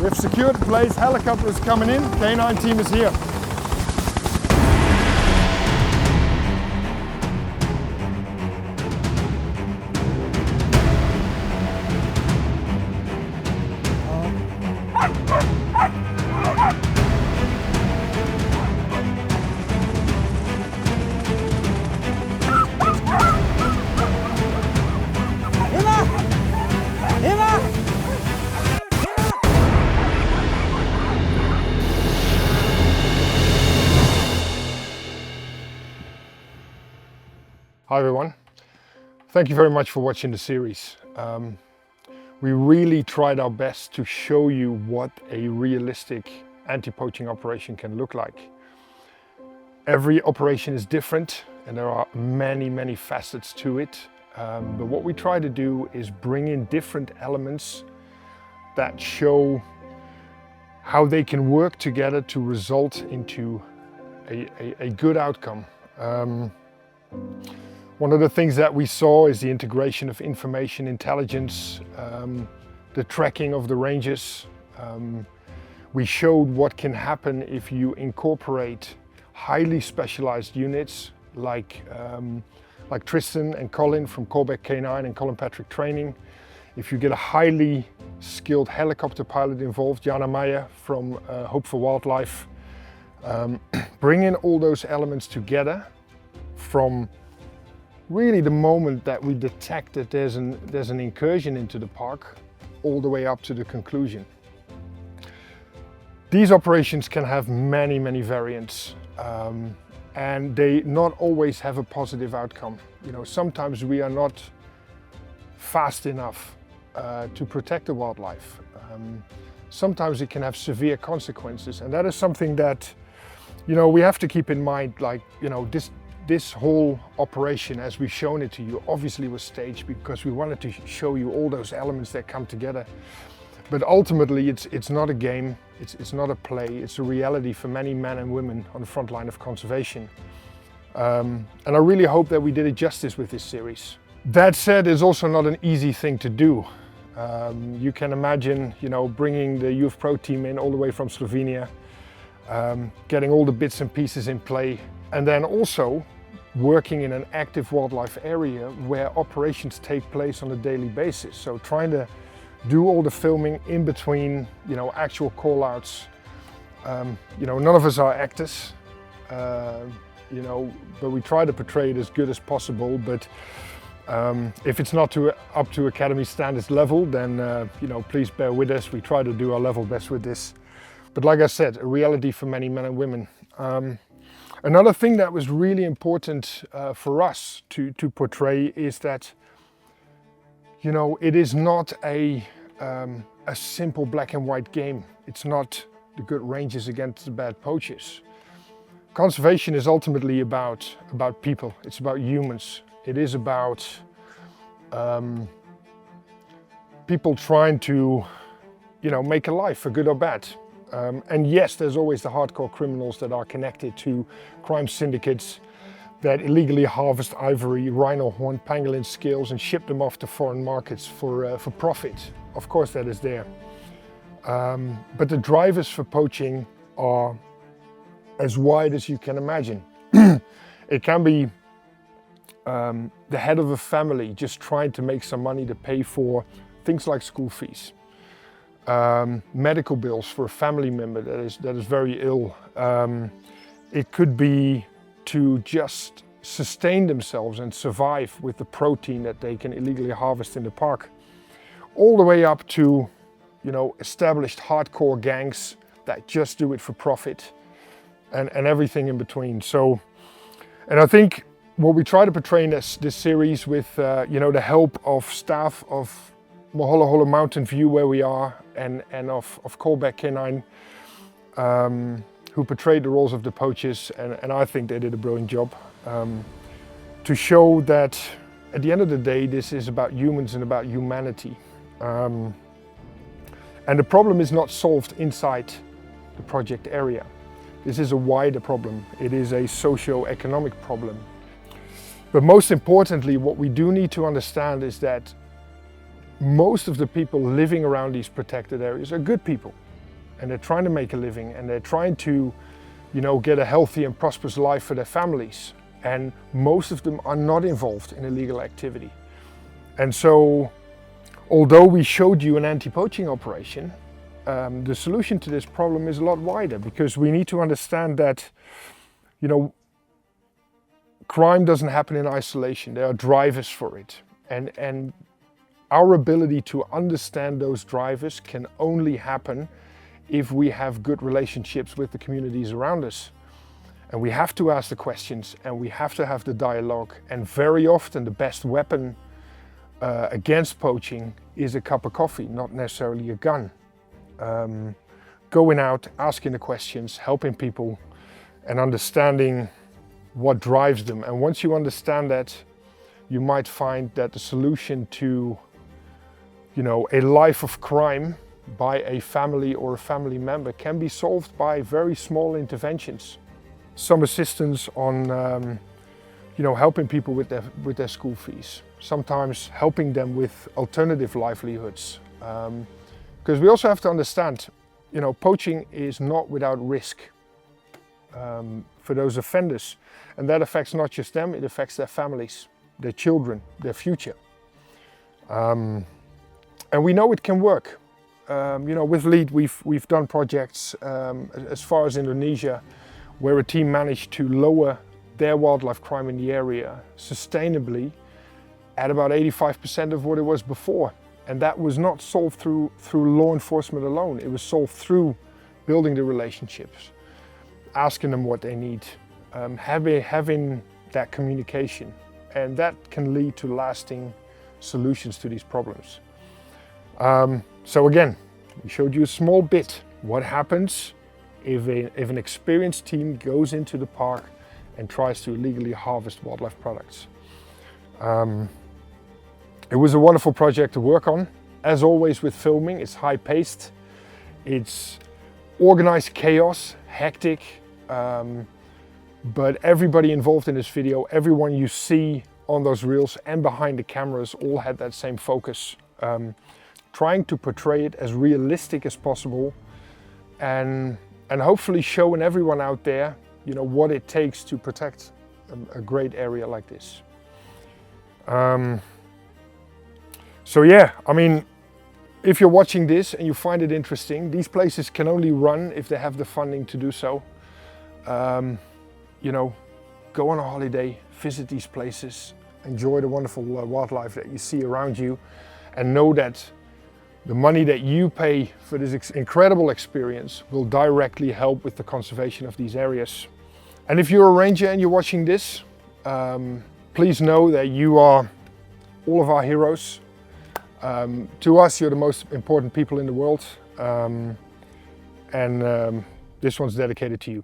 We've secured the place, helicopter is coming in, K9 team is here. Hi everyone, thank you very much for watching the series. We really tried our best to show you what a realistic anti-poaching operation can look like. Every operation is different and there are many facets to it. But what we try to do is bring in different elements that show how they can work together to result into a good outcome. One of the things that we saw is the integration of information intelligence, the tracking of the Rangers. We showed what can happen if you incorporate highly specialized units like Tristan and Colin from 𝗙𝗪𝗡 K9 and Colin Patrick Training. If you get a highly skilled helicopter pilot involved, 𝗙𝗪𝗡 Meyer from 𝗙𝗪𝗡 𝗪𝗙, bring in all those elements together from really the moment that we detect that there's an incursion into the park all the way up to the conclusion. These operations can have many variants and they not always have a positive outcome. You know, sometimes we are not fast enough to protect the wildlife. Sometimes it can have severe consequences, and that is something that, you know, we have to keep in mind. Like, you know, this whole operation, as we've shown it to you, obviously was staged because we wanted to show you all those elements that come together. But ultimately, it's not a game, it's not a play, it's a reality for many men and women on the front line of conservation. And I really hope that we did it justice with this series. That said, it's also not an easy thing to do. You can imagine, you know, bringing the ufpro team in all the way from Slovenia, getting all the bits and pieces in play, and then also working in an active wildlife area where operations take place on a daily basis. So trying to do all the filming in between, you know, actual call-outs. You know, none of us are actors, you know, but we try to portray it as good as possible. But if it's not up to Academy standards level, then, you know, please bear with us. We try to do our level best with this. But like I said, a reality for many men and women. Another thing that was really important for us to portray is that, you know, it is not a simple black and white game. It's not the good rangers against the bad poachers. Conservation is ultimately about people. It's about humans. It is about people trying to, you know, make a life, for good or bad. And yes, there's always the hardcore criminals that are connected to crime syndicates that illegally harvest ivory, rhino horn, pangolin scales and ship them off to foreign markets for profit. Of course that is there. But the drivers for poaching are as wide as you can imagine. It can be the head of a family just trying to make some money to pay for things like school fees. Medical bills for a family member that is very ill. It could be to just sustain themselves and survive with the protein that they can illegally harvest in the park. All the way up to, you know, established hardcore gangs that just do it for profit, and everything in between. So, and I think what we try to portray in this series with, you know, the help of staff of 𝗙𝗪𝗡 Mountain View, where we are, and of 𝗙𝗪𝗡 K9, who portrayed the roles of the poachers, and I think they did a brilliant job to show that at the end of the day this is about humans and about humanity. And the problem is not solved inside the project area. This is a wider problem. It is a socio-economic problem. But most importantly, what we do need to understand is that most of the people living around these protected areas are good people. and they're trying to make a living, and they're trying to, you know, get a healthy and prosperous life for their families. And most of them are not involved in illegal activity. And so, although we showed you an anti-poaching operation, the solution to this problem is a lot wider, because we need to understand that, you know, crime doesn't happen in isolation. There are drivers for it. And our ability to understand those drivers can only happen if we have good relationships with the communities around us. And we have to ask the questions, and we have to have the dialogue. And very often the best weapon against poaching is a cup of coffee, not necessarily a gun. Going out, asking the questions, helping people, and understanding what drives them. And once you understand that, you might find that the solution to, you know, a life of crime by a family or a family member can be solved by very small interventions. Some assistance on, you know, helping people with their school fees. Sometimes helping them with alternative livelihoods. Because we also have to understand, you know, poaching is not without risk for those offenders. And that affects not just them, it affects their families, their children, their future. And we know it can work. You know, with LEAD we've done projects as far as Indonesia, where a team managed to lower their wildlife crime in the area sustainably at about 85% of what it was before. And that was not solved through law enforcement alone. It was solved through building the relationships, asking them what they need, having that communication. And that can lead to lasting solutions to these problems. So again, we showed you a small bit what happens if an experienced team goes into the park and tries to illegally harvest wildlife products. It was a wonderful project to work on. As always with filming, it's high-paced, it's organized chaos, hectic, but everybody involved in this video, everyone you see on those reels and behind the cameras, all had that same focus. Trying to portray it as realistic as possible, and hopefully showing everyone out there, you know, what it takes to protect a great area like this. So yeah, I mean, if you're watching this and you find it interesting, these places can only run if they have the funding to do so. You know, go on a holiday, visit these places, enjoy the wonderful wildlife that you see around you, and know that the money that you pay for this incredible experience will directly help with the conservation of these areas. And if you're a ranger and you're watching this, please know that you are all of our heroes. To us, you're the most important people in the world, and this one's dedicated to you.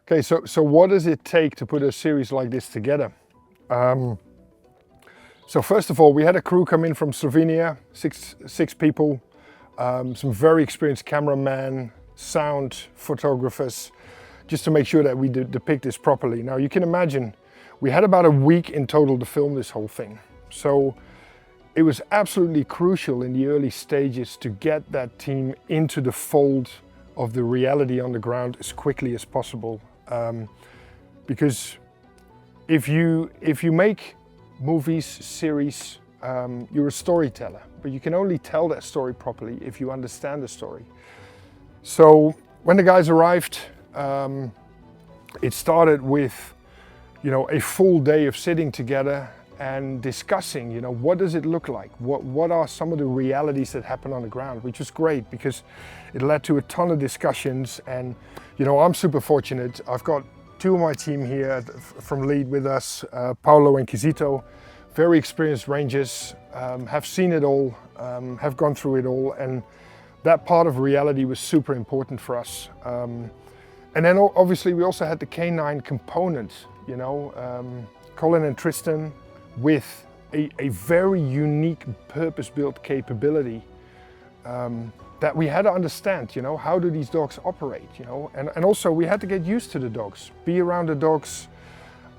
Okay, so what does it take to put a series like this together? So first of all, we had a crew come in from Slovenia, six people, some very experienced cameramen, sound photographers, just to make sure that we depict this properly. Now you can imagine, we had about a week in total to film this whole thing. So it was absolutely crucial in the early stages to get that team into the fold of the reality on the ground as quickly as possible. Because if you make movies, series, you're a storyteller, but you can only tell that story properly if you understand the story. So when the guys arrived, it started with, you know, a full day of sitting together and discussing, you know, what does it look like? What are some of the realities that happen on the ground, which was great because it led to a ton of discussions. And, you know, I'm super fortunate. I've got two of my team here from LEAD with us, Paulo and 𝗙cie𝗹𝗹𝗥𝗢, very experienced rangers, have seen it all, have gone through it all, and that part of reality was super important for us. And then obviously we also had the K9 component, you know, Colin and Tristan with a very unique purpose-built capability that we had to understand, you know, how do these dogs operate, you know, and also we had to get used to the dogs, be around the dogs,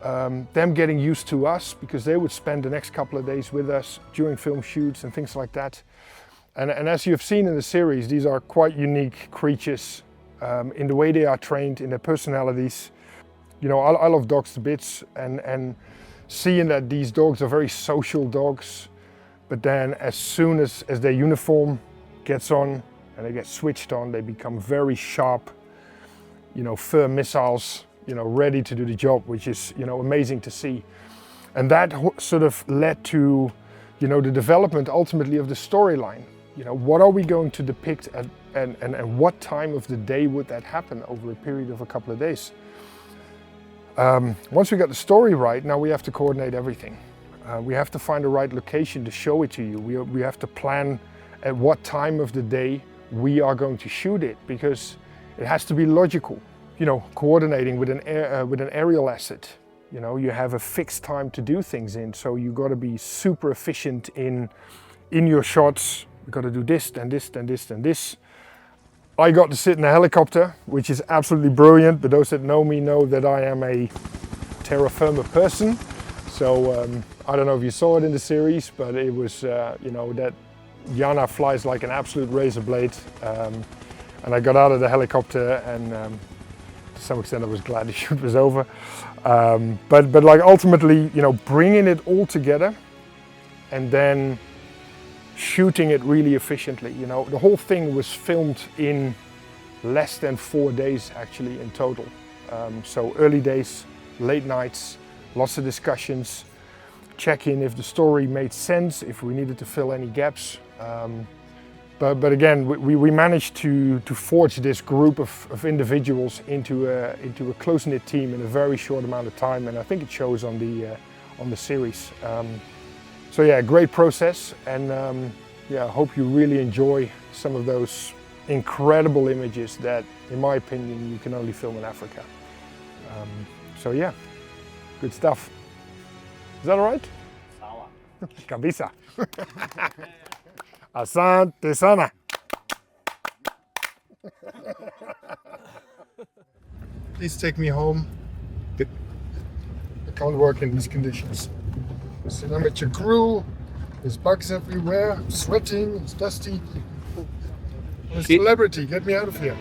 them getting used to us because they would spend the next couple of days with us during film shoots and things like that. And as you've seen in the series, these are quite unique creatures in the way they are trained, in their personalities. You know, I love dogs to bits, and seeing that these dogs are very social dogs, but then as soon as their uniform gets on and they get switched on, they become very sharp, you know, firm missiles, you know, ready to do the job, which is, you know, amazing to see. And that sort of led to, you know, the development ultimately of the storyline. You know, what are we going to depict and what time of the day would that happen over a period of a couple of days? Once we got the story right, now we have to coordinate everything. We have to find the right location to show it to you. We have to plan at what time of the day we are going to shoot it, because it has to be logical. You know, coordinating with an aerial asset. You know, you have a fixed time to do things in, so you got to be super efficient in your shots. You got to do this and this and this and this. I got to sit in a helicopter, which is absolutely brilliant, but those that know me know that I am a terra firma person. So I don't know if you saw it in the series, but it was, you know, that Jana flies like an absolute razor blade. And I got out of the helicopter, and to some extent I was glad the shoot was over. But like ultimately, you know, bringing it all together and then shooting it really efficiently. You know, the whole thing was filmed in less than 4 days actually in total. So early days, late nights, lots of discussions, check in if the story made sense, if we needed to fill any gaps. But again, we managed to forge this group of individuals into a close-knit team in a very short amount of time, and I think it shows on the series. So yeah, great process, and yeah, I hope you really enjoy some of those incredible images that, in my opinion, you can only film in Africa. So yeah, good stuff. Is that all right? 𝗙𝗪𝗙. Asante sana. Please take me home. I can't work in these conditions. So I'm at your crew. There's bugs everywhere. I'm sweating. It's dusty. I'm a celebrity. Get me out of here.